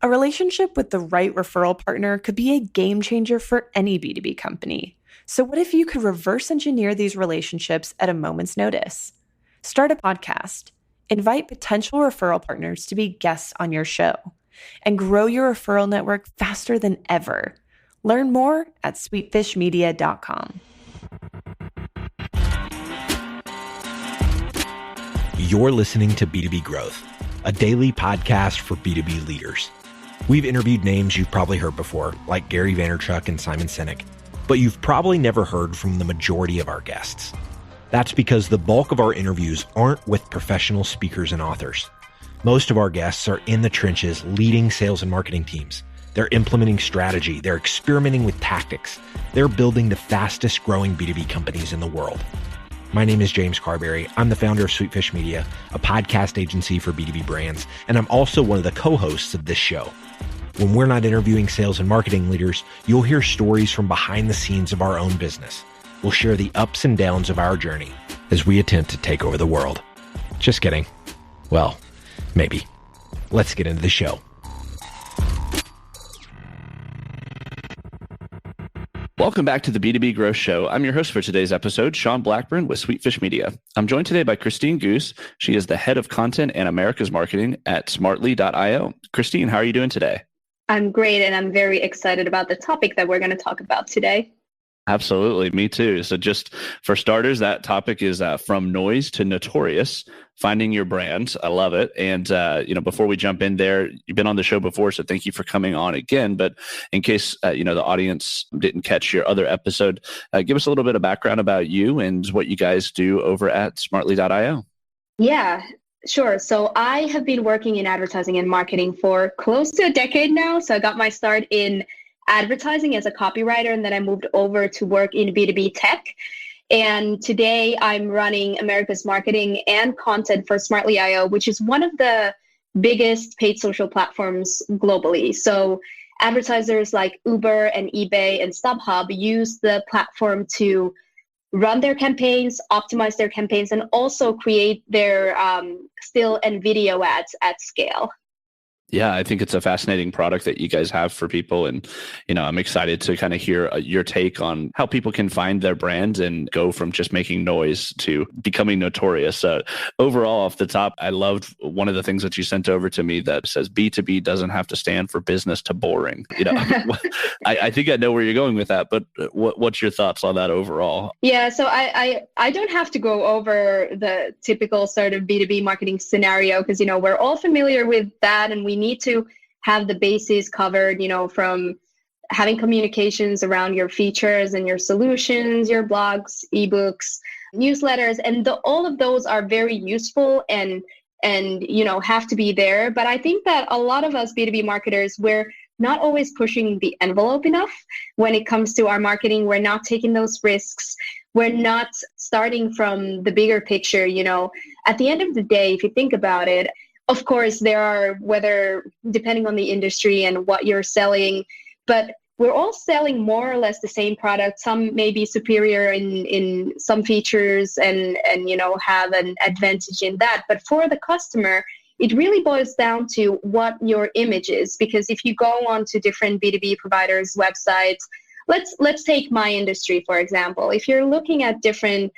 A relationship with the right referral partner could be a game changer for any B2B company. So what if you could reverse engineer these relationships at a moment's notice? Start a podcast, invite potential referral partners to be guests on your show, and grow your referral network faster than ever. Learn more at sweetfishmedia.com. You're listening to B2B Growth, a daily podcast for B2B leaders. We've interviewed names you've probably heard before, like Gary Vaynerchuk and Simon Sinek, but you've probably never heard from the majority of our guests. That's because the bulk of our interviews aren't with professional speakers and authors. Most of our guests are in the trenches leading sales and marketing teams. They're implementing strategy. They're experimenting with tactics. They're building the fastest growing B2B companies in the world. My name is James Carberry. I'm the founder of Sweetfish Media, a podcast agency for B2B brands, and I'm also one of the co-hosts of this show. When we're not interviewing sales and marketing leaders, you'll hear stories from behind the scenes of our own business. We'll share the ups and downs of our journey as we attempt to take over the world. Just kidding. Well, maybe. Let's get into the show. Welcome back to the B2B Growth Show. I'm your host for today's episode, Sean Blackburn with Sweetfish Media. I'm joined today by Christine Göös. She is the head of content and America's marketing at Smartly.io. Christine, how are you doing today? I'm great, and I'm very excited about the topic that we're going to talk about today. Absolutely. Me too. So just for starters, that topic is from noise to notorious, finding your brand. I love it. And, before we jump in there, you've been on the show before, so thank you for coming on again. But in case, the audience didn't catch your other episode, give us a little bit of background about you and what you guys do over at Smartly.io. Yeah, sure. So I have been working in advertising and marketing for close to a decade now. So I got my start in advertising as a copywriter, and then I moved over to work in B2B tech. And today I'm running America's marketing and content for Smartly.io, which is one of the biggest paid social platforms globally. So advertisers like Uber and eBay and StubHub use the platform to run their campaigns, optimize their campaigns, and also create their still and video ads at scale. Yeah, I think it's a fascinating product that you guys have for people. And, I'm excited to kind of hear your take on how people can find their brand and go from just making noise to becoming notorious. Overall, off the top, I loved one of the things that you sent over to me that says B2B doesn't have to stand for business to boring. I think I know where you're going with that, but what's your thoughts on that overall? Yeah, so I don't have to go over the typical sort of B2B marketing scenario because, we're all familiar with that, and we need to have the bases covered, from having communications around your features and your solutions, your blogs, ebooks, newsletters, and all of those are very useful and have to be there. But I think that a lot of us B2B marketers, we're not always pushing the envelope enough when it comes to our marketing. We're not taking those risks. We're not starting from the bigger picture. At the end of the day, if you think about it, of course, there are, whether depending on the industry and what you're selling, but we're all selling more or less the same product. Some may be superior in some features and have an advantage in that. But for the customer, it really boils down to what your image is. Because if you go on to different B2B providers' websites, let's take my industry, for example. If you're looking at different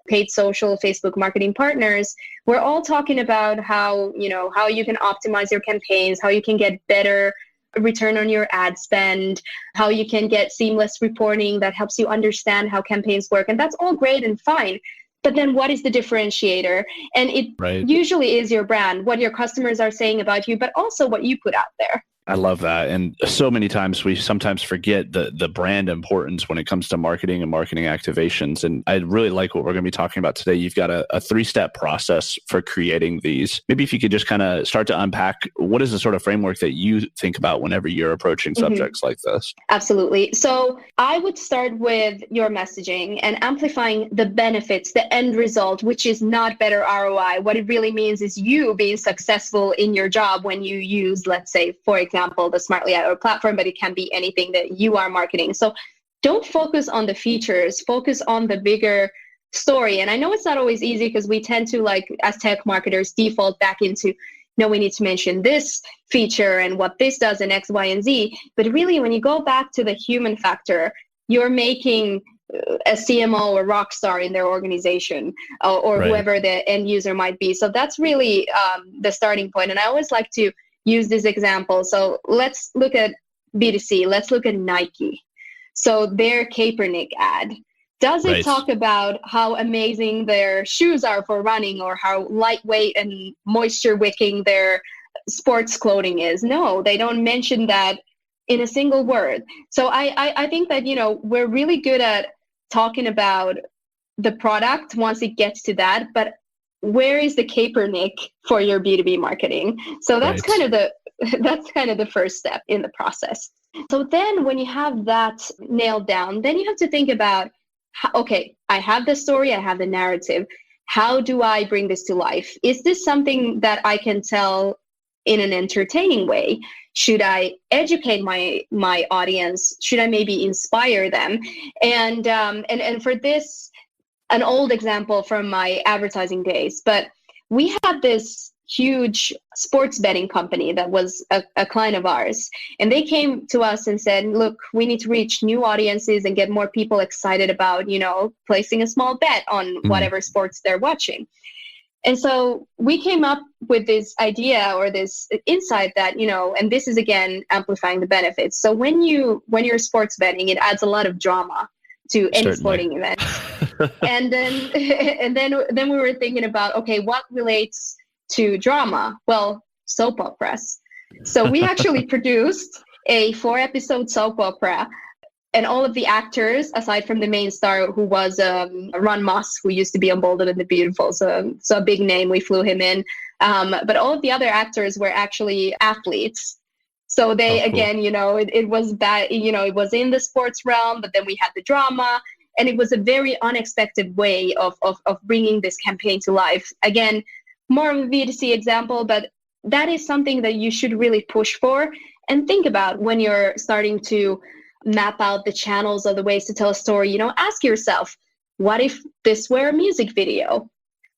paid social Facebook marketing partners, we're all talking about how you can optimize your campaigns, how you can get better return on your ad spend, how you can get seamless reporting that helps you understand how campaigns work. And that's all great and fine. But then what is the differentiator? And it usually is your brand, what your customers are saying about you, but also what you put out there. I love that. And so many times we sometimes forget the brand importance when it comes to marketing and marketing activations. And I really like what we're going to be talking about today. You've got a 3-step process for creating these. Maybe if you could just kind of start to unpack, what is the sort of framework that you think about whenever you're approaching subjects like this? Absolutely. So I would start with your messaging and amplifying the benefits, the end result, which is not better ROI. What it really means is you being successful in your job when you use, let's say, for example, the Smartly.io platform, but it can be anything that you are marketing. So don't focus on the features, focus on the bigger story. And I know it's not always easy because we tend to, like, as tech marketers, default back into, no, we need to mention this feature and what this does in X, Y, and Z. But really, when you go back to the human factor, you're making a CMO or rock star in their organization, or Right. whoever the end user might be. So that's really the starting point. And I always like to use this example. So let's look at B2C. Let's look at Nike. So their Kaepernick ad. Does it Right. talk about how amazing their shoes are for running, or how lightweight and moisture wicking their sports clothing is? No, they don't mention that in a single word. So I think that, we're really good at talking about the product once it gets to that, but where is the Kaepernick for your B2B marketing? So that's Right. kind of the first step in the process. So then when you have that nailed down, then you have to think about, okay, I have the story, I have the narrative. How do I bring this to life? Is this something that I can tell in an entertaining way? Should I educate my audience? Should I maybe inspire them? And for this, an old example from my advertising days, but we had this huge sports betting company that was a client of ours. And they came to us and said, look, we need to reach new audiences and get more people excited about, placing a small bet on whatever sports they're watching. And so we came up with this idea or this insight that, and this is again amplifying the benefits. So when you're sports betting, it adds a lot of drama to any sporting event. and then we were thinking about, okay, what relates to drama? Well, soap operas. So we actually produced a 4-episode soap opera, and all of the actors, aside from the main star, who was Ron Moss, who used to be on Bold and the Beautiful, so a big name, we flew him in. But all of the other actors were actually athletes. So they, again, it was that, it was in the sports realm, but then we had the drama, and it was a very unexpected way of bringing this campaign to life. Again, more of a B2C example, but that is something that you should really push for and think about when you're starting to map out the channels or the ways to tell a story. Ask yourself, what if this were a music video?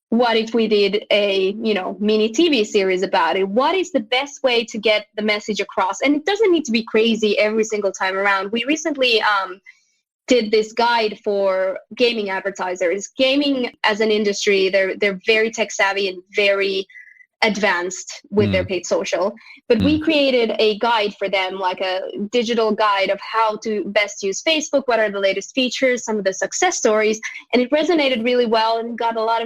What if we did a, mini TV series about it? What is the best way to get the message across? And it doesn't need to be crazy every single time around. We recently did this guide for gaming advertisers. Gaming as an industry, they're very tech savvy and very advanced with their paid social. But we created a guide for them, like a digital guide of how to best use Facebook, what are the latest features, some of the success stories. And it resonated really well and got a lot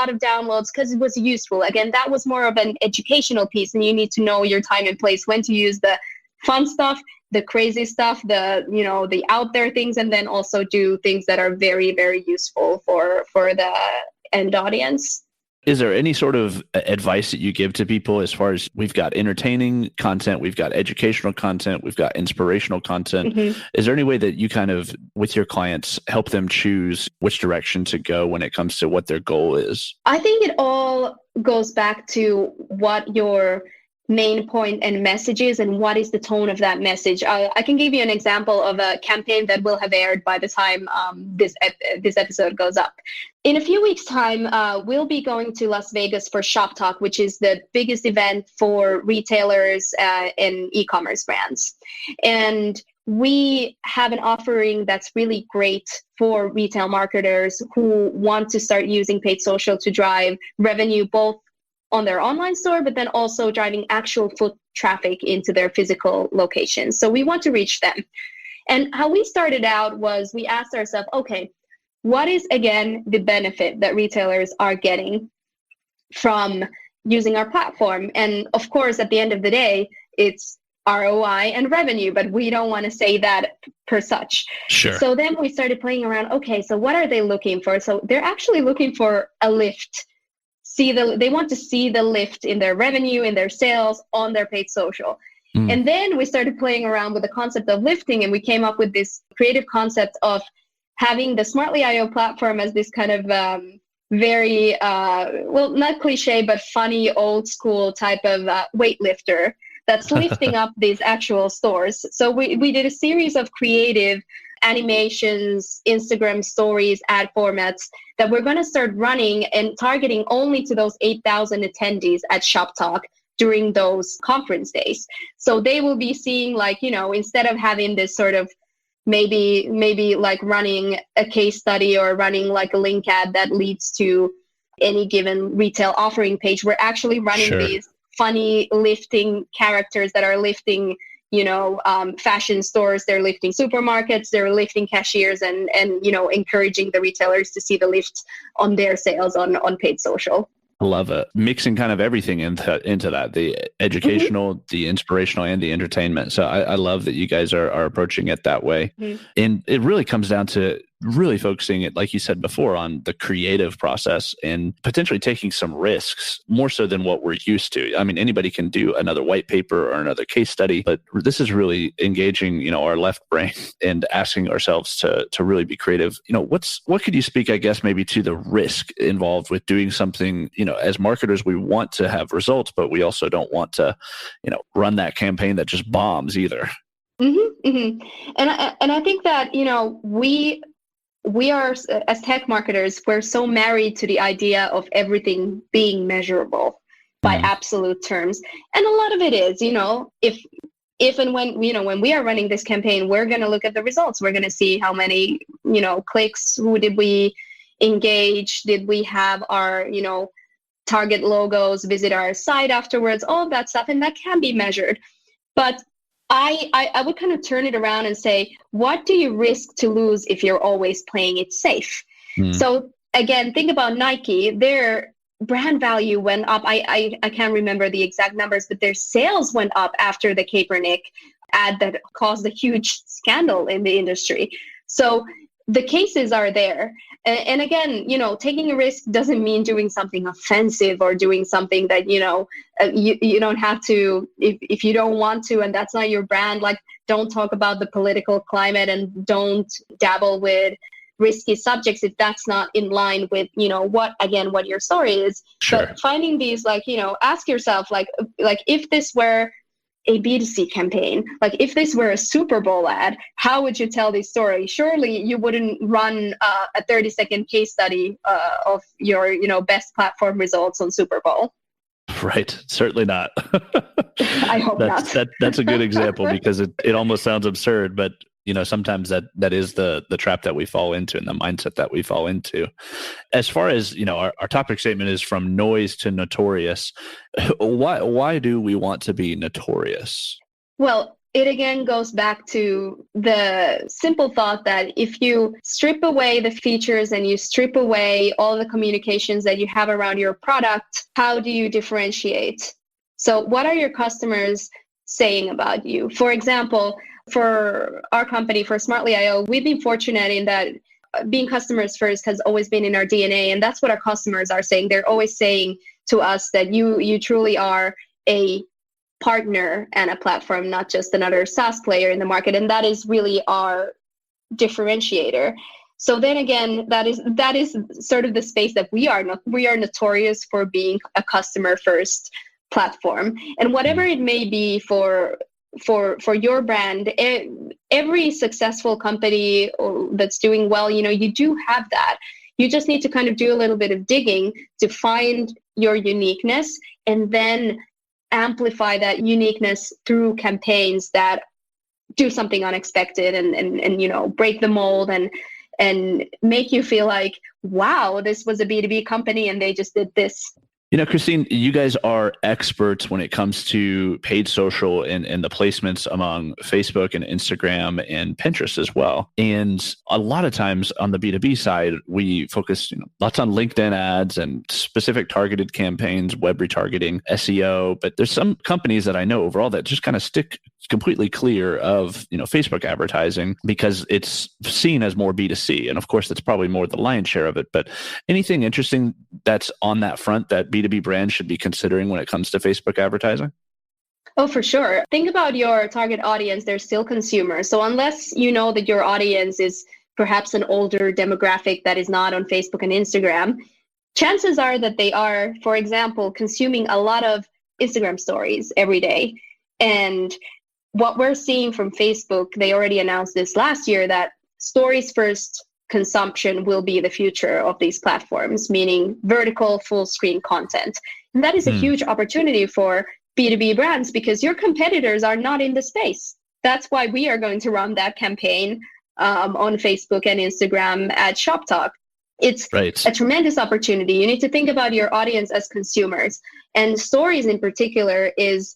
of downloads because it was useful. Again, that was more of an educational piece, and you need to know your time and place, when to use the fun stuff, the crazy stuff, the out there things, and then also do things that are very, very useful for the end audience. Is there any sort of advice that you give to people as far as, we've got entertaining content, we've got educational content, we've got inspirational content? Is there any way that you kind of, with your clients, help them choose which direction to go when it comes to what their goal is? I think it all goes back to what your main point and message is, and what is the tone of that message. I can give you an example of a campaign that will have aired by the time this episode goes up. In a few weeks' time, we'll be going to Las Vegas for Shop Talk, which is the biggest event for retailers and e-commerce brands. And we have an offering that's really great for retail marketers who want to start using paid social to drive revenue, both on their online store, but then also driving actual foot traffic into their physical locations. So we want to reach them. And how we started out was, we asked ourselves, okay, what is, again, the benefit that retailers are getting from using our platform? And of course, at the end of the day, it's ROI and revenue, but we don't want to say that per such. Sure. So then we started playing around, okay, so what are they looking for? So they're actually looking for a lift. They want to see the lift in their revenue, in their sales, on their paid social. And then we started playing around with the concept of lifting, and we came up with this creative concept of having the Smartly.io platform as this kind of very, not cliche, but funny, old school type of weightlifter that's lifting up these actual stores. So we did a series of creative animations, Instagram stories, ad formats that we're going to start running and targeting only to those 8,000 attendees at Shop Talk during those conference days. So they will be seeing like, instead of having this sort of maybe like running a case study or running like a link ad that leads to any given retail offering page, we're actually running these funny lifting characters that are lifting, fashion stores, they're lifting supermarkets, they're lifting cashiers, and encouraging the retailers to see the lift on their sales on paid social. Love it. Mixing kind of everything into that, the educational, the inspirational, and the entertainment. So I love that you guys are approaching it that way. And it really comes down to really focusing it, like you said before, on the creative process and potentially taking some risks more so than what we're used to. I mean, anybody can do another white paper or another case study, but this is really engaging, our left brain and asking ourselves to really be creative. What could you speak, I guess, maybe to the risk involved with doing something, as marketers, we want to have results, but we also don't want to, run that campaign that just bombs either. And I think that, we are, as tech marketers, we're so married to the idea of everything being measurable by absolute terms. And a lot of it is, if and when, when we are running this campaign, we're going to look at the results. We're going to see how many, clicks, who did we engage? Did we have our, target logos visit our site afterwards? All of that stuff. And that can be measured. But I would kind of turn it around and say, what do you risk to lose if you're always playing it safe? So again, think about Nike. Their brand value went up. I can't remember the exact numbers, but their sales went up after the Kaepernick ad that caused a huge scandal in the industry. So the cases are there. And again, taking a risk doesn't mean doing something offensive or doing something that, you don't have to, if you don't want to, and that's not your brand, like don't talk about the political climate and don't dabble with risky subjects if that's not in line with, what your story is. Sure. But finding these, ask yourself, if this were a B2C campaign, like if this were a Super Bowl ad, how would you tell this story? Surely you wouldn't run a 30-second case study of your, best platform results on Super Bowl. Right. Certainly not. I hope not. That's a good example because it almost sounds absurd, but sometimes that is the trap that we fall into and the mindset that we fall into. As far as, our topic statement is from noise to notorious. Why do we want to be notorious? Well, it again goes back to the simple thought that if you strip away the features and you strip away all the communications that you have around your product, how do you differentiate? So what are your customers saying about you? For example, for our company, for Smartly.io, we've been fortunate in that being customers first has always been in our DNA. And that's what our customers are saying. They're always saying to us that you truly are a partner and a platform, not just another SaaS player in the market. And that is really our differentiator. So then again, that is sort of the space that we are notorious for being a customer first platform. And whatever it may be for your brand, every successful company that's doing well, you do have that. You just need to kind of do a little bit of digging to find your uniqueness and then amplify that uniqueness through campaigns that do something unexpected and break the mold and make you feel like, wow, this was a B2B company and they just did this. Christine, you guys are experts when it comes to paid social and the placements among Facebook and Instagram and Pinterest as well. And a lot of times on the B2B side, we focus lots on LinkedIn ads and specific targeted campaigns, web retargeting, SEO. But there's some companies that I know overall that just kind of stick completely clear of Facebook advertising because it's seen as more B2C. And of course, that's probably more the lion's share of it. But anything interesting that's on that front that B2B brands should be considering when it comes to Facebook advertising? Oh, for sure. Think about your target audience. They're still consumers. So unless you know that your audience is perhaps an older demographic that is not on Facebook and Instagram, chances are that they are, for example, consuming a lot of Instagram stories every day. And what we're seeing from Facebook, they already announced this last year, that stories first consumption will be the future of these platforms, meaning vertical full screen content. And that is a huge opportunity for B2B brands because your competitors are not in the space. That's why we are going to run that campaign on Facebook and Instagram at Shop Talk. It's a tremendous opportunity. You need to think about your audience as consumers. And stories in particular is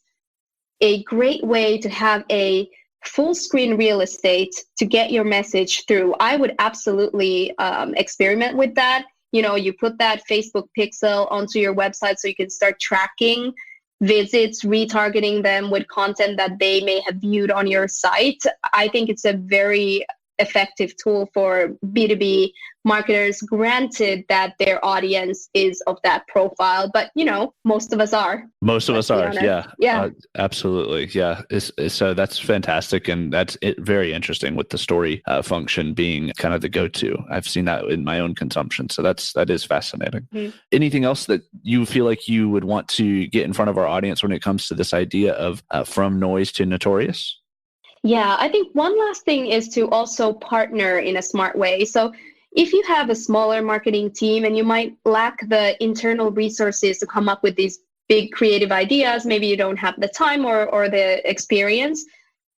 a great way to have a full screen real estate to get your message through. I would absolutely experiment with that. You know, you put that Facebook pixel onto your website so you can start tracking visits, retargeting them with content that they may have viewed on your site. I think it's a very effective tool for B2B marketers, granted that their audience is of that profile, but you know, most of us are. Most of us are, yeah. Absolutely, yeah. So that's fantastic, and that's very interesting with the story function being kind of the go-to. I've seen that in my own consumption, so that is fascinating. Mm-hmm. Anything else that you feel like you would want to get in front of our audience when it comes to this idea of from noise to notorious? Yeah, I think one last thing is to also partner in a smart way. So if you have a smaller marketing team and you might lack the internal resources to come up with these big creative ideas, maybe you don't have the time or the experience,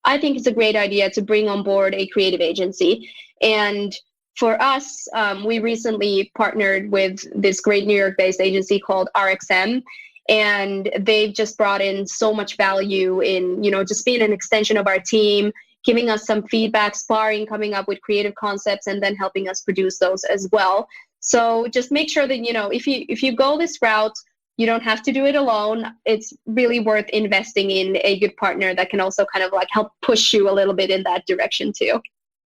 I think it's a great idea to bring on board a creative agency. And for us, we recently partnered with this great New York-based agency called RXM. And they've just brought in so much value in, you know, just being an extension of our team, giving us some feedback, sparring, coming up with creative concepts, and then helping us produce those as well. So just make sure that, you know, if you go this route, you don't have to do it alone. It's really worth investing in a good partner that can also kind of like help push you a little bit in that direction too.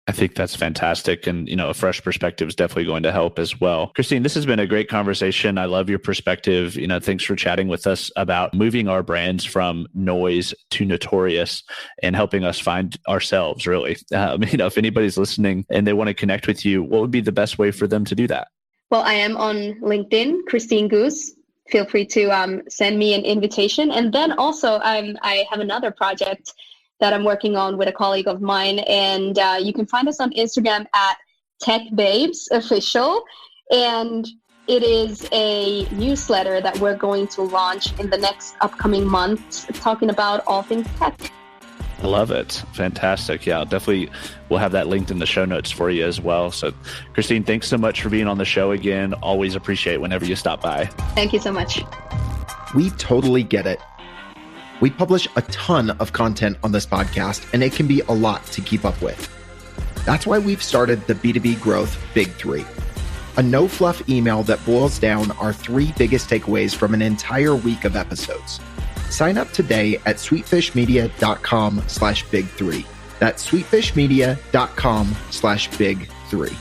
I think that's fantastic. And, you know, a fresh perspective is definitely going to help as well. Christine, this has been a great conversation. I love your perspective. You know, thanks for chatting with us about moving our brands from noise to notorious and helping us find ourselves, really. You know, if anybody's listening and they want to connect with you, what would be the best way for them to do that? Well, I am on LinkedIn, Christine Göös. Feel free to send me an invitation. And then also I have another project that I'm working on with a colleague of mine. And you can find us on Instagram at TechBabesOfficial. And it is a newsletter that we're going to launch in the next upcoming months, talking about all things tech. I love it. Fantastic. Yeah, we'll have that linked in the show notes for you as well. So Christine, thanks so much for being on the show again. Always appreciate whenever you stop by. Thank you so much. We totally get it. We publish a ton of content on this podcast, and it can be a lot to keep up with. That's why we've started the B2B Growth Big Three, a no-fluff email that boils down our 3 biggest takeaways from an entire week of episodes. Sign up today at sweetfishmedia.com/big3. That's sweetfishmedia.com/big3.